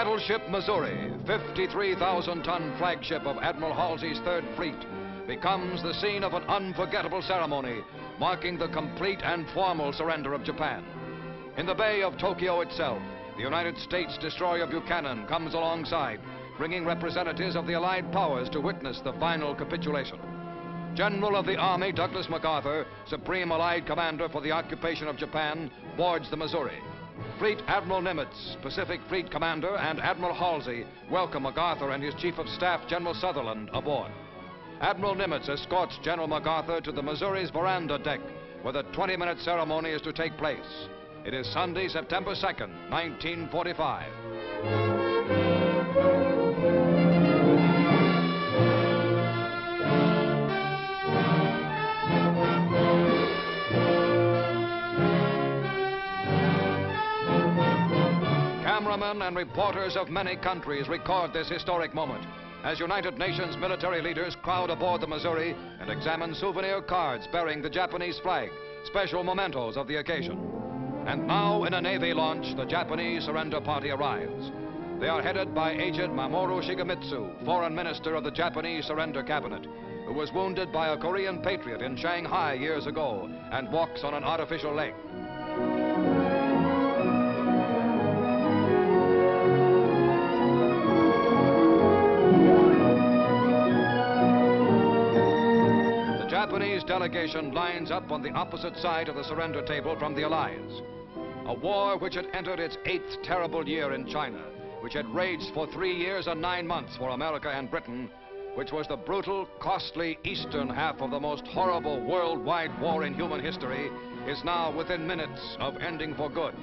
battleship Missouri, 53,000-ton flagship of Admiral Halsey's Third Fleet, becomes the scene of an unforgettable ceremony marking the complete and formal surrender of Japan. In the Bay of Tokyo itself, the United States destroyer Buchanan comes alongside, bringing representatives of the Allied powers to witness the final capitulation. General of the Army Douglas MacArthur, Supreme Allied Commander for the occupation of Japan, boards the Missouri. Fleet Admiral Nimitz, Pacific Fleet Commander, and Admiral Halsey welcome MacArthur and his Chief of Staff, General Sutherland, aboard. Admiral Nimitz escorts General MacArthur to the Missouri's veranda deck, where the 20-minute ceremony is to take place. It is Sunday, September 2nd, 1945. Cameramen and reporters of many countries record this historic moment as United Nations military leaders crowd aboard the Missouri and examine souvenir cards bearing the Japanese flag, special mementos of the occasion. And now, in a Navy launch, the Japanese surrender party arrives. They are headed by Agent Mamoru Shigemitsu, Foreign Minister of the Japanese Surrender Cabinet, who was wounded by a Korean patriot in Shanghai years ago and walks on an artificial leg. The Japanese delegation lines up on the opposite side of the surrender table from the Allies. A war which had entered its 8th terrible year in China, which had raged for 3 years and 9 months for America and Britain, which was the brutal, costly eastern half of the most horrible worldwide war in human history, is now within minutes of ending for good.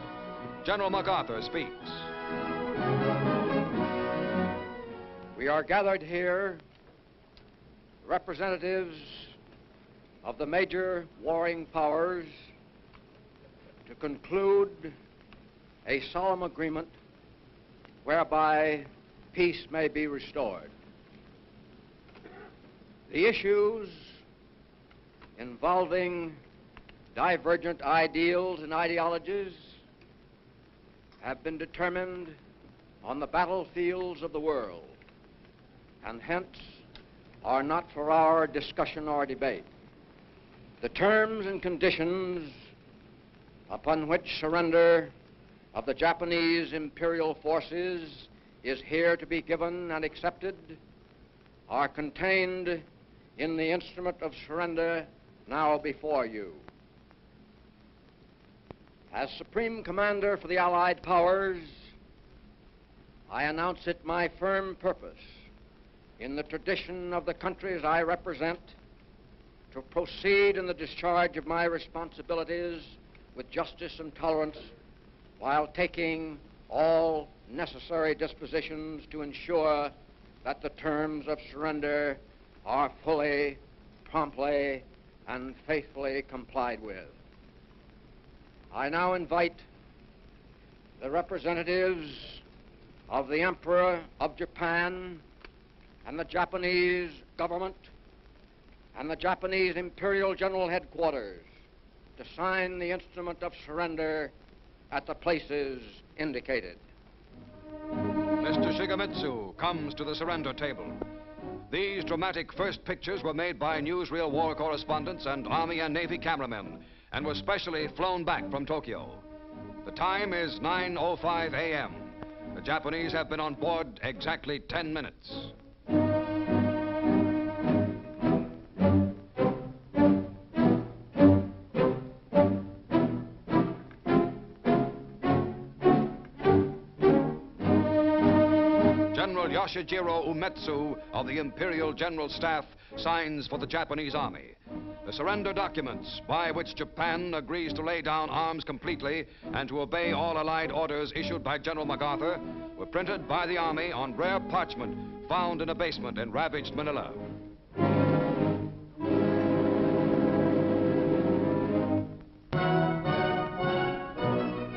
General MacArthur speaks. We are gathered here, representatives of the major warring powers, to conclude a solemn agreement whereby peace may be restored. The issues involving divergent ideals and ideologies have been determined on the battlefields of the world, and hence are not for our discussion or debate. The terms and conditions upon which surrender of the Japanese imperial forces is here to be given and accepted are contained in the instrument of surrender now before you. As Supreme Commander for the Allied Powers, I announce it my firm purpose, in the tradition of the countries I represent, to proceed in the discharge of my responsibilities with justice and tolerance, while taking all necessary dispositions to ensure that the terms of surrender are fully, promptly, and faithfully complied with. I now invite the representatives of the Emperor of Japan and the Japanese government and the Japanese Imperial General Headquarters to sign the instrument of surrender at the places indicated. Mr. Shigemitsu comes to the surrender table. These dramatic first pictures were made by newsreel war correspondents and Army and Navy cameramen and were specially flown back from Tokyo. The time is 9:05 a.m. The Japanese have been on board exactly 10 minutes. General Yoshijiro Umetsu of the Imperial General Staff signs for the Japanese Army. The surrender documents, by which Japan agrees to lay down arms completely and to obey all Allied orders issued by General MacArthur, were printed by the Army on rare parchment found in a basement in ravaged Manila.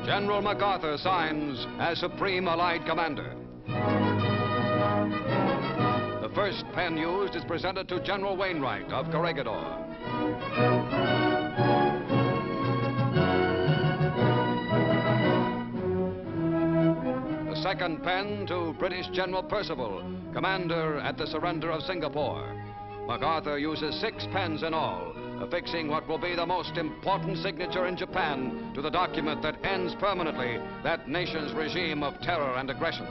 General MacArthur signs as Supreme Allied Commander. The first pen used is presented to General Wainwright of Corregidor. The second pen to British General Percival, commander at the surrender of Singapore. MacArthur uses 6 pens in all, affixing what will be the most important signature in Japan to the document that ends permanently that nation's regime of terror and aggression.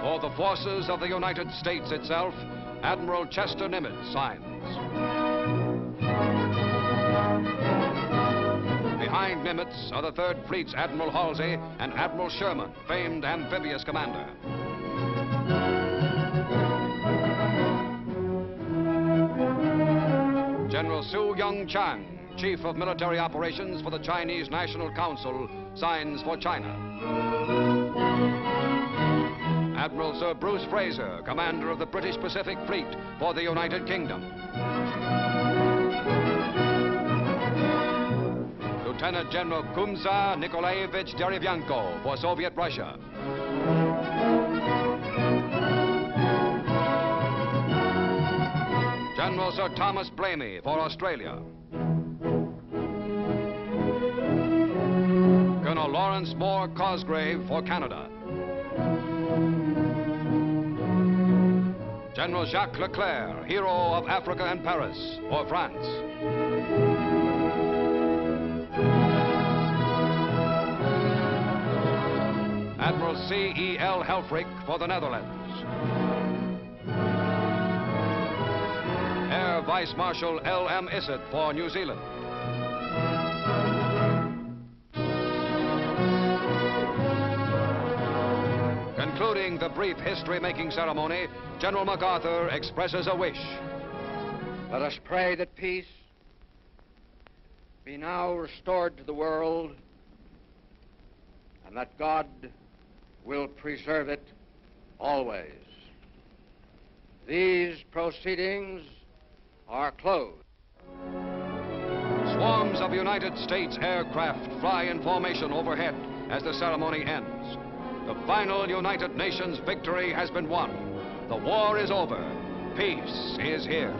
For the forces of the United States itself, Admiral Chester Nimitz signs. Behind Nimitz are the Third Fleet's Admiral Halsey and Admiral Sherman, famed amphibious commander. General Su Young Chang, Chief of Military Operations for the Chinese National Council, signs for China. Admiral Sir Bruce Fraser, commander of the British Pacific Fleet for the United Kingdom. Lieutenant General Kumza Nikolaevich Derevyanko for Soviet Russia. General Sir Thomas Blamey for Australia. Colonel Lawrence Moore Cosgrave for Canada. General Jacques Leclerc, hero of Africa and Paris, for France. Admiral C.E.L. Helfrich for the Netherlands. Air Vice Marshal L.M. Issett for New Zealand. Concluding the brief history-making ceremony, General MacArthur expresses a wish. Let us pray that peace be now restored to the world and that God will preserve it always. These proceedings are closed. Swarms of United States aircraft fly in formation overhead as the ceremony ends. The final United Nations victory has been won. The war is over. Peace is here.